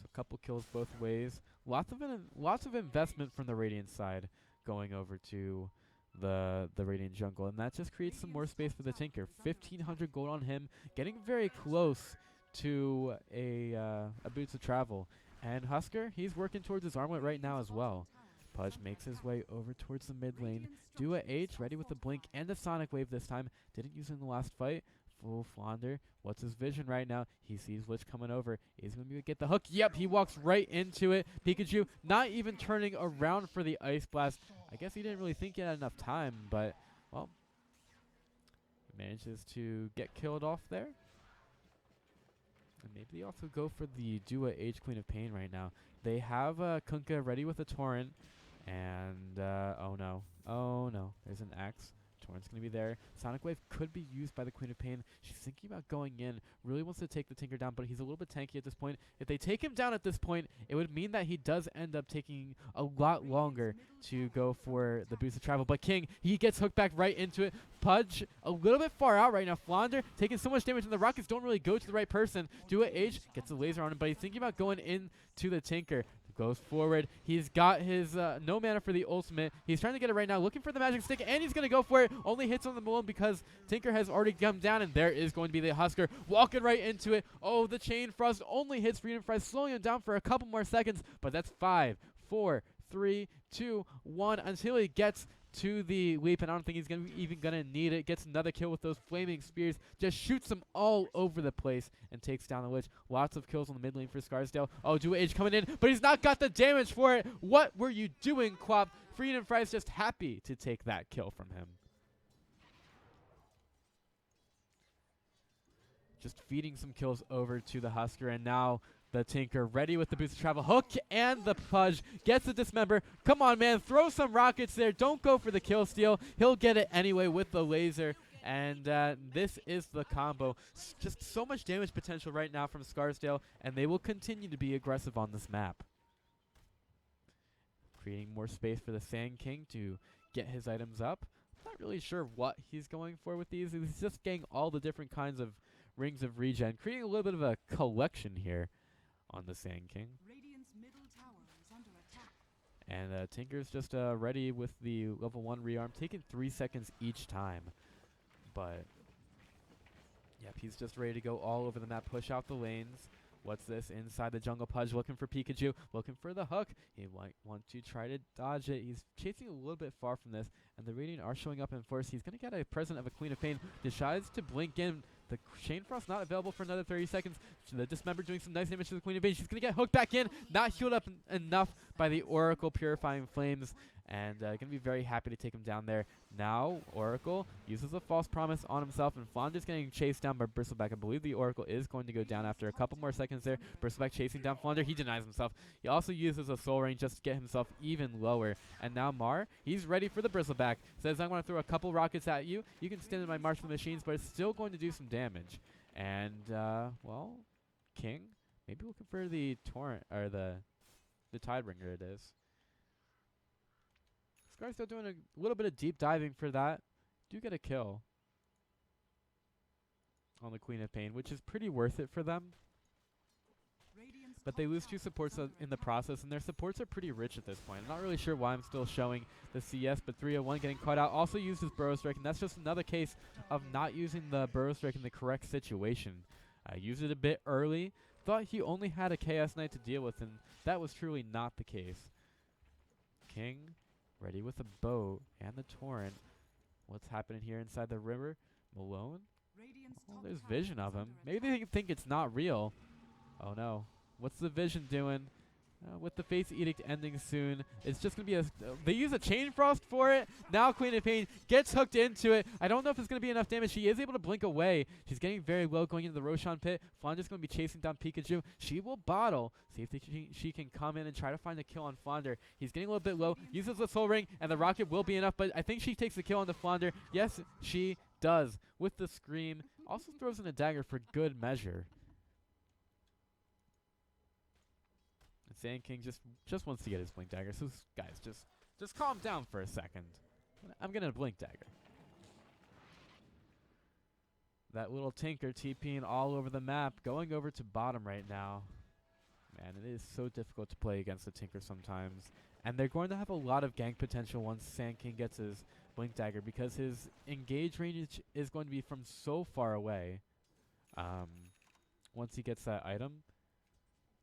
So a couple kills both ways. Lots of investment from the Radiant side going over to the Radiant jungle, and that just creates some more space for the Tinker. 1,500 gold on him, getting very close to a Boots of Travel. And Husker, he's working towards his armlet right now as well. Pudge makes his way over towards the mid lane. Dua H ready with the blink and the Sonic Wave this time. Didn't use it in the last fight. Full Flounder. What's his vision right now? He sees Lich coming over. Is going to be able to get the hook. Yep, he walks right into it. Pikachu not even turning around for the Ice Blast. I guess he didn't really think he had enough time, but, well, manages to get killed off there. And maybe they also go for the Dua H Queen of Pain right now. They have Kunkka ready with a torrent. And, oh no. Oh no. There's an axe Torrent's going to be there. Sonic Wave could be used by the Queen of Pain. She's thinking about going in. Really wants to take the Tinker down, but he's a little bit tanky at this point. If they take him down at this point, it would mean that he does end up taking a lot longer to go for the boost of travel. But King, he gets hooked back right into it. Pudge a little bit far out right now. Flounder taking so much damage, and the rockets don't really go to the right person. Do it H gets a laser on him, but he's thinking about going into the Tinker. Goes forward. He's got his no mana for the ultimate. He's trying to get it right now, looking for the magic stick, and he's going to go for it. Only hits on the Malone because Tinker has already come down, and there is going to be the Husker walking right into it. Oh, the Chain Frost only hits Freedom Fries, slowing him down for a couple more seconds, but that's 5, 4, 3, 2, 1 until he gets to the leap, and I don't think he's even gonna need it. Gets another kill with those flaming spears, just shoots them all over the place and takes down the Lich. Lots of kills on the mid lane for Scarsdale. Oh, Do Age coming in, but he's not got the damage for it. What were you doing, Quap? Freedom Fry's just happy to take that kill from him. Just feeding some kills over to the Husker, and now the Tinker ready with the boost of travel. Hook and the Pudge gets the dismember. Come on, man. Throw some rockets there. Don't go for the kill steal. He'll get it anyway with the laser. And this is the combo. Just so much damage potential right now from Scarsdale, and they will continue to be aggressive on this map. Creating more space for the Sand King to get his items up. Not really sure what he's going for with these. He's just getting all the different kinds of rings of regen, creating a little bit of a collection here on the Sand King. Radiant's middle tower is under attack. And Tinker's just ready with the level 1 rearm, taking 3 seconds each time. But, yep, he's just ready to go all over the map, push out the lanes. What's this? Inside the jungle, Pudge looking for Pikachu, looking for the hook. He might want to try to dodge it. He's chasing a little bit far from this, and the Radiant are showing up in force. He's going to get a present of a Queen of Pain. Decides to blink in. The Chain Frost not available for another 30 seconds. The Dismember doing some nice damage to the Queen of Pain. She's going to get hooked back in. Not healed up enough by the Oracle Purifying Flames. And going to be very happy to take him down there. Now, Oracle uses a false promise on himself, and Flounder's getting chased down by Bristleback. I believe the Oracle is going to go down after a couple more seconds there. Bristleback chasing down Flounder. He denies himself. He also uses a Soul Ring just to get himself even lower. And now Mar, he's ready for the Bristleback. Says, I'm going to throw a couple rockets at you. You can stand in my March for the Machines, but it's still going to do some damage. And, well, King, maybe looking for the Torrent, or the Tidebringer it is. Scarsdale doing a little bit of deep diving for that. Do get a kill on the Queen of Pain, which is pretty worth it for them. But they lose 2 supports in the process, and their supports are pretty rich at this point. I'm not really sure why I'm still showing the CS, but 301 getting caught out. Also used his Burrow Strike, and that's just another case of not using the Burrow Strike in the correct situation. Used it a bit early. Thought he only had a Chaos Knight to deal with, and that was truly not the case. King ready with the boat and the Torrent. What's happening here inside the river? Malone? Oh, there's vision of him. Maybe they think it's not real. Oh no. What's the vision doing? With the Face Edict ending soon, it's just going to be a... they use a Chain Frost for it. Now Queen of Pain gets hooked into it. I don't know if it's going to be enough damage. She is able to blink away. She's getting very low going into the Roshan pit. Flounder's going to be chasing down Pikachu. She will bottle. See if she can come in and try to find a kill on Flounder. He's getting a little bit low. Uses the Soul Ring, and the Rocket will be enough, but I think she takes the kill on the Flounder. Yes, she does. With the Scream. Also throws in a dagger for good measure. Sand King just wants to get his Blink Dagger. So guys, just calm down for a second. I'm gonna Blink Dagger. That little Tinker TPing all over the map, going over to bottom right now. Man, it is so difficult to play against the Tinker sometimes. And they're going to have a lot of gank potential once Sand King gets his Blink Dagger, because his engage range is going to be from so far away. Once he gets that item.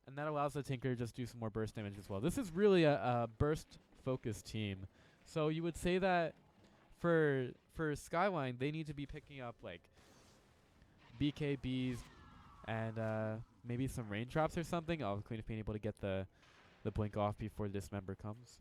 And that allows the Tinker to just do some more burst damage as well. This is really a burst-focused team. So you would say that for Skyline, they need to be picking up, like, BKBs and maybe some raindrops or something. Oh, Queen of Pain able to get the blink off before the Dismember comes.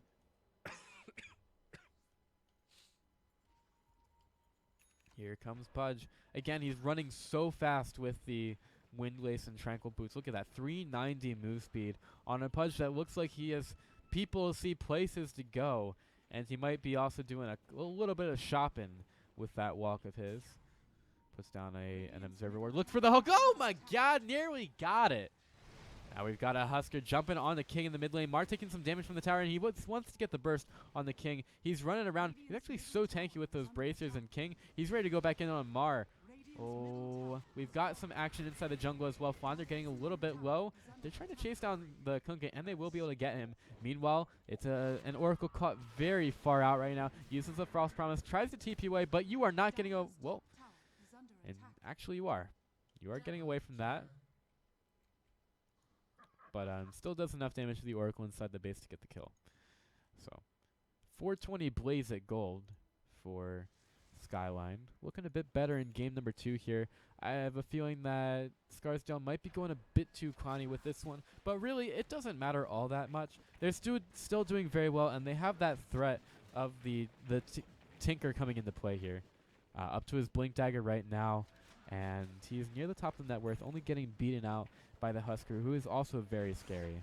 Here comes Pudge. Again, he's running so fast with the Windlace and Tranquil Boots. Look at that, 390 move speed on a Pudge that looks like he has people to see places to go, and he might be also doing a little bit of shopping with that walk of his. Puts down an observer ward. Looks for the hook. Oh my god, nearly got it. Now we've got a Husker jumping on the King in the mid lane. Mar taking some damage from the tower, and he wants to get the burst on the King. He's running around. He's actually so tanky with those bracers, and King, he's ready to go back in on Mar. Oh, we've got some action inside the jungle as well. Flounder getting a little bit low. They're trying to chase down the Kunkka, and they will be able to get him. Meanwhile, it's an Oracle caught very far out right now. Uses the Frost Promise, tries to TP away, but you are not getting a... Well, and actually you are. You are getting away from that. But still does enough damage to the Oracle inside the base to get the kill. So, 420 Blaze at gold for Skyline. Looking a bit better in game number 2 here. I have a feeling that Scarsdale might be going a bit too clowny with this one. But really, it doesn't matter all that much. They're still doing very well, and they have that threat of the Tinker coming into play here. Up to his Blink Dagger right now. And he's near the top of the net worth, only getting beaten out by the Husker, who is also very scary.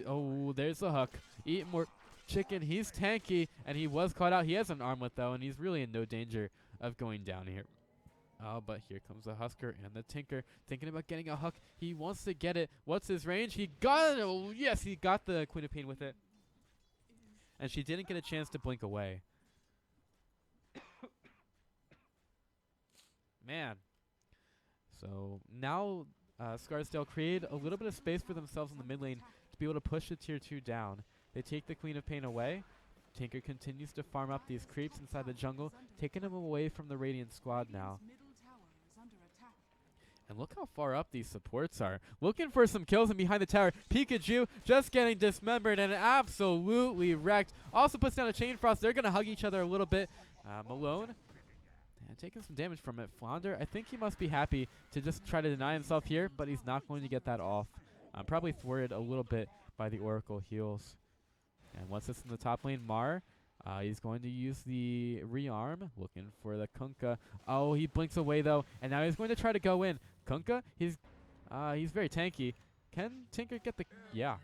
Oh, there's the hook. Eat more chicken. He's tanky, and he was caught out. He has an armlet, though, and he's really in no danger of going down here. Oh, but here comes the Husker and the Tinker, thinking about getting a hook. He wants to get it. What's his range? He got it. Oh, yes, he got the Queen of Pain with it. And she didn't get a chance to blink away. Man. So now Scarsdale create a little bit of space for themselves in the mid lane to be able to push the tier 2 down. They take the Queen of Pain away. Tinker continues to farm up these creeps inside the jungle, taking them away from the Radiant squad now. And look how far up these supports are. Looking for some kills and behind the tower. Pikachu just getting dismembered and absolutely wrecked. Also puts down a Chain Frost. They're going to hug each other a little bit. Malone taking some damage from it. Flounder, I think he must be happy to just try to deny himself here, but he's not going to get that off. Probably thwarted a little bit by the Oracle heals. And once it's in the top lane, Mar, he's going to use the rearm, looking for the Kunkka. Oh, he blinks away though, and now he's going to try to go in. Kunkka, he's very tanky. Can Tinker get the... Yeah,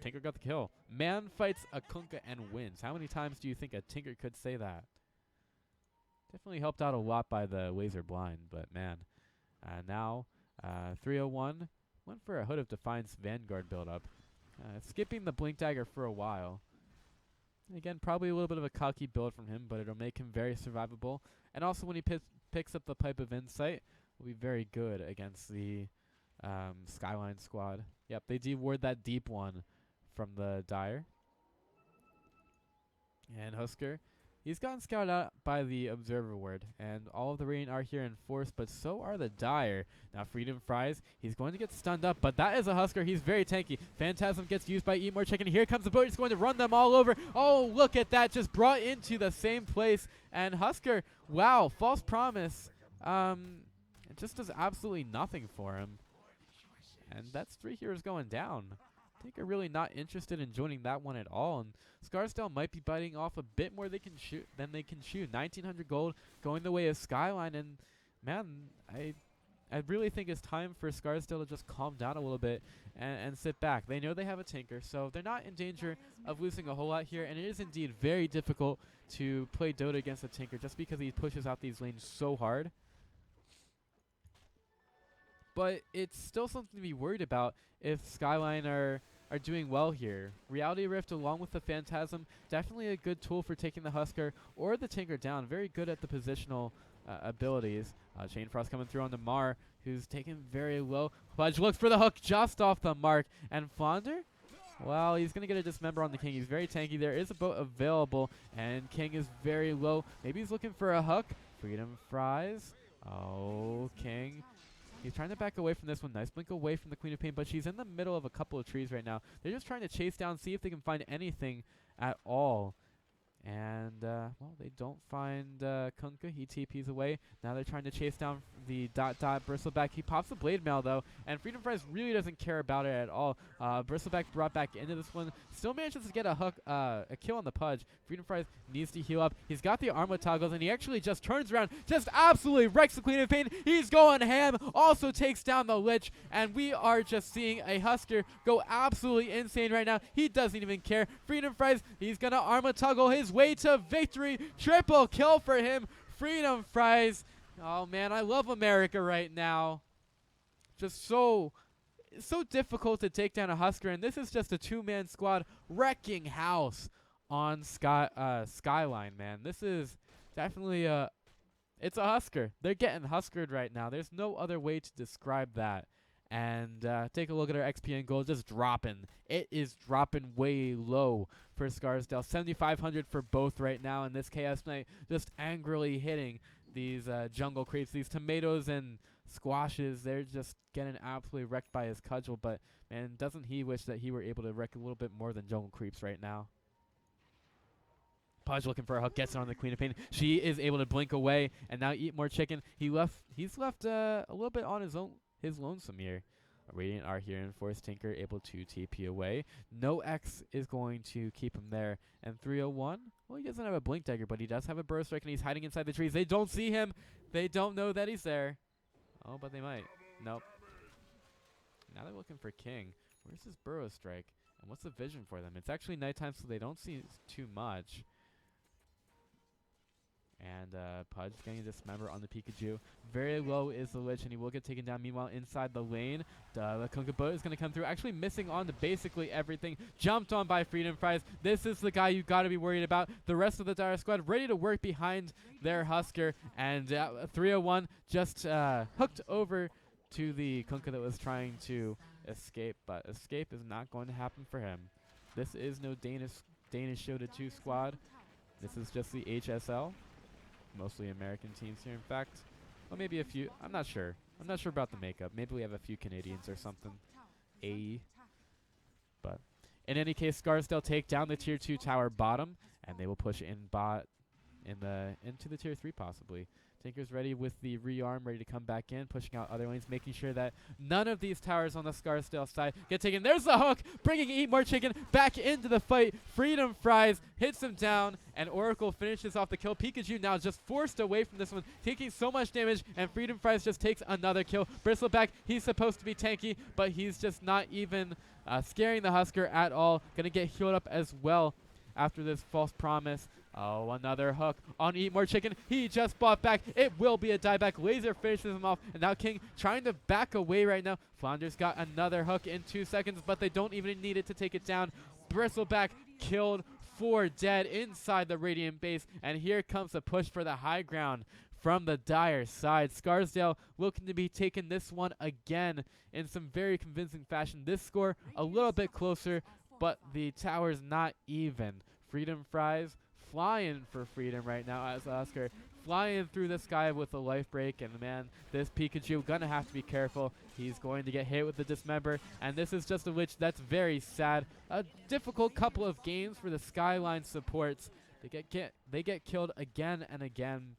Tinker got the kill. Man fights a Kunkka and wins. How many times do you think a Tinker could say that? Definitely helped out a lot by the laser blind, but man. Now, 301 went for a Hood of Defiance Vanguard build-up. Skipping the Blink Dagger for a while. Again, probably a little bit of a cocky build from him, but it'll make him very survivable. And also when he picks up the Pipe of Insight, will be very good against the Skyline squad. Yep, they deward that deep one from the Dire. And Husker, he's gotten scouted out by the Observer Ward, and all of the Radiant are here in force, but so are the Dire. Now Freedom Fries, he's going to get stunned up, but that is a Husker. He's very tanky. Phantasm gets used by Eat More Chicken. Here comes the boat. He's going to run them all over. Oh, look at that. Just brought into the same place. And Husker, wow, False Promise. It just does absolutely nothing for him. And that's 3 heroes going down. I think are really not interested in joining that one at all. And Scarsdale might be biting off a bit more than they can chew. 1900 gold going the way of Skyline. And man, I really think it's time for Scarsdale to just calm down a little bit and sit back. They know they have a Tinker, so they're not in danger of losing a whole lot here. And it is indeed very difficult to play Dota against a Tinker just because he pushes out these lanes so hard. But it's still something to be worried about if Skyline are doing well here. Reality Rift along with the Phantasm, definitely a good tool for taking the Husker or the Tinker down. Very good at the positional abilities. Chain Frost coming through on the Mar, who's taken very low. Pudge looks for the hook just off the mark. And Flounder? Well, he's going to get a Dismember on the King. He's very tanky. There is a boat available, and King is very low. Maybe he's looking for a hook. Freedom Fries. Oh, King. He's trying to back away from this one. Nice blink away from the Queen of Pain, but she's in the middle of a couple of trees right now. They're just trying to chase down, see if they can find anything at all. And, well, they don't find Kunkka. He TPs away. Now they're trying to chase down the ... Bristleback. He pops the Blade Mail, though, and Freedom Fries really doesn't care about it at all. Bristleback brought back into this one. Still manages to get a kill on the Pudge. Freedom Fries needs to heal up. He's got the armor toggles, and he actually just turns around, just absolutely wrecks the Queen of Pain. He's going ham, also takes down the Lich, and we are just seeing a Husker go absolutely insane right now. He doesn't even care. Freedom Fries, he's going to armor toggle his way to victory. Triple kill for him. Freedom Fries. Oh man, I love America right now. Just so difficult to take down a Husker, and this is just a two-man squad wrecking house on Skyline, man. This is definitely it's a Husker. They're getting Huskered right now. There's no other way to describe that. And take a look at our XP and gold, just dropping. It is dropping way low for Scarsdale. 7,500 for both right now, and this Chaos Knight just angrily hitting these jungle creeps, these tomatoes and squashes. They're just getting absolutely wrecked by his cudgel, but man, doesn't he wish that he were able to wreck a little bit more than jungle creeps right now. Pudge looking for a hook, gets it on the Queen of Pain. She is able to blink away and now eat more chicken. He's left a little bit on his lonesome here. Radiant are here and Force Tinker able to TP away. No X is going to keep him there. And 301, well, he doesn't have a Blink Dagger, but he does have a Burrow Strike, and he's hiding inside the trees. They don't see him. They don't know that he's there. Oh, but they might. Nope. Now they're looking for King. Where's his Burrow Strike? And what's the vision for them? It's actually nighttime, so they don't see too much. And Pudge getting a dismember on the Pikachu. Very low is the Lich, and he will get taken down. Meanwhile, inside the lane, the Kunkabot is going to come through. Actually missing on to basically everything. Jumped on by Freedom Fries. This is the guy you got to be worried about. The rest of the Dire Squad ready to work behind their Husker. And 301 just hooked over to the Kunka that was trying to escape. But escape is not going to happen for him. This is no Danish Dota 2 squad. This is just the HSL. Mostly American teams here, in fact. Well, maybe a few. I'm not sure. I'm not sure about the makeup. Maybe we have a few Canadians or something. But in any case, Scarsdale take down the tier 2 tower bottom, and they will push in bot into the tier 3 possibly. Tinker's ready with the rearm, ready to come back in, pushing out other lanes, making sure that none of these towers on the Scarsdale side get taken. There's the hook, bringing Eat More Chicken back into the fight. Freedom Fries hits him down, and Oracle finishes off the kill. Pikachu now just forced away from this one, taking so much damage, and Freedom Fries just takes another kill. Bristleback, he's supposed to be tanky, but he's just not even scaring the Husker at all. Gonna get healed up as well after this false promise. Oh, another hook on Eat More Chicken. He just bought back. It will be a dieback. Laser finishes him off. And now King trying to back away right now. Flounder's got another hook in 2 seconds, but they don't even need it to take it down. Bristleback killed for dead inside the Radiant base. And here comes a push for the high ground from the Dire side. Scarsdale looking to be taking this one again in some very convincing fashion. This score a little bit closer, but the tower's not even. Freedom Fries flying for freedom right now as Oscar flying through the sky with a life break, and man, this Pikachu gonna have to be careful. He's going to get hit with the dismember, and this is just a Lich that's very sad. A difficult couple of games for the Skyline supports. They get killed again and again,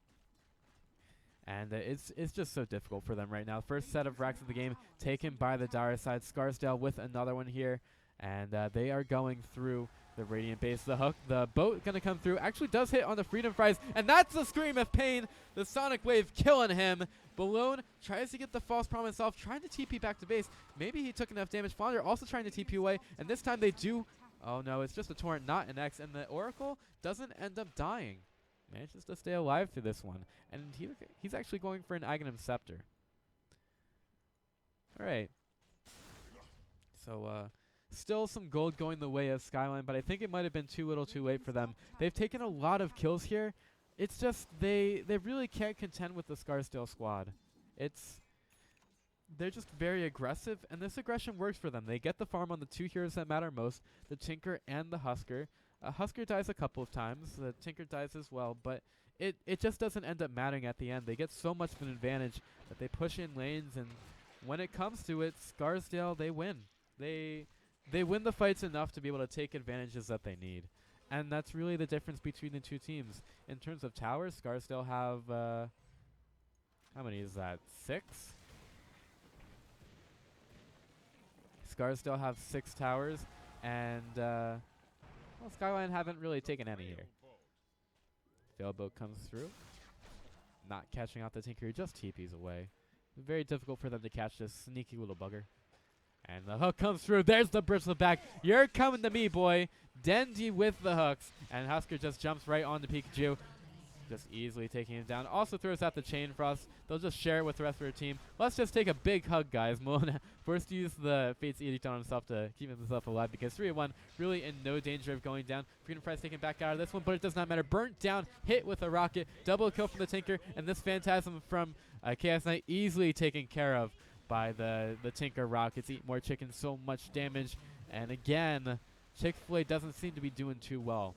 and it's just so difficult for them right now. First set of racks of the game taken by the Dire side. Scarsdale with another one here, and they are going through the Radiant base. The hook, the boat gonna come through. Actually does hit on the Freedom Fries, and that's the Scream of Pain. The Sonic Wave killing him. Balloon tries to get the false promise off, trying to TP back to base. Maybe he took enough damage. Flounder also trying to TP away, and this time they do. Oh no, it's just a torrent, not an X, and the Oracle doesn't end up dying. Manages to stay alive through this one, and he's actually going for an Aghanim Scepter. All right. So still some gold going the way of Skyline, but I think it might have been too little too late for them. They've taken a lot of kills here. It's just they really can't contend with the Scarsdale squad. They're just very aggressive, and this aggression works for them. They get the farm on the 2 heroes that matter most, the Tinker and the Husker. Husker dies a couple of times. The Tinker dies as well, but it just doesn't end up mattering at the end. They get so much of an advantage that they push in lanes, and when it comes to it, Scarsdale, they win. They win the fights enough to be able to take advantages that they need. And that's really the difference between the two teams. In terms of towers, Scarsdale have, how many is that? 6? Scarsdale have 6 towers, and, well, Skyline haven't really taken any here. Failboat comes through. Not catching out the Tinker, just TPs away. Very difficult for them to catch this sneaky little bugger. And the hook comes through. There's the bristle back. You're coming to me, boy. Dendy with the hooks. And Husker just jumps right on the Pikachu. Just easily taking him down. Also throws out the Chain Frost. They'll just share it with the rest of their team. Let's just take a big hug, guys. Mona first use the Fate's Edict on himself to keep himself alive because 3-1 really in no danger of going down. Freedom Prize taken back out of this one, but it does not matter. Burnt down, hit with a rocket, double kill from the Tinker, and this Phantasm from Chaos Knight easily taken care of by the Tinker rockets. Eat more chicken, so much damage. And again, Chick-fil-A doesn't seem to be doing too well.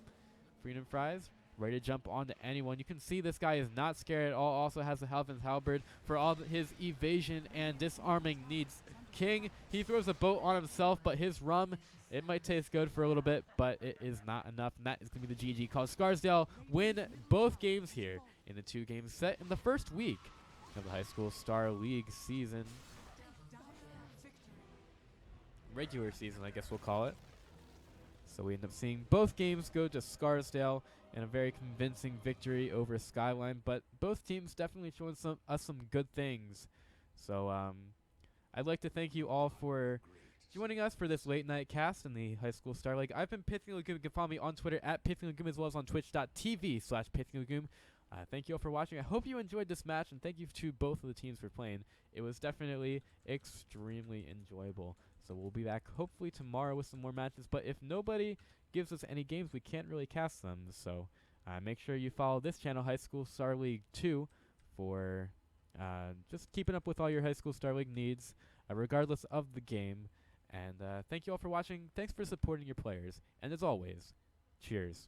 Freedom Fries ready to jump onto anyone. You can see this guy is not scared at all. Also has the Halvin's Halberd for all his evasion and disarming needs. King, he throws a boat on himself, but his rum, it might taste good for a little bit, but it is not enough. And that is going to be the GG call. Scarsdale win both games here in the 2 games set in the first week of the High School Star League season. Regular season, I guess we'll call it. So we end up seeing both games go to Scarsdale in a very convincing victory over Skyline, but both teams definitely showing us some good things. So I'd like to thank you all for joining us for this late night cast in the High School Star League. I've been PythianLegume. You can follow me on Twitter at PythianLegume as well as on twitch.tv/PythianLegume. Thank you all for watching. I hope you enjoyed this match, and thank you to both of the teams for playing. It was definitely extremely enjoyable. So we'll be back hopefully tomorrow with some more matches, but if nobody gives us any games, we can't really cast them. So make sure you follow this channel, High School Star League 2, for just keeping up with all your High School Star League needs, regardless of the game. And thank you all for watching. Thanks for supporting your players. And as always, cheers.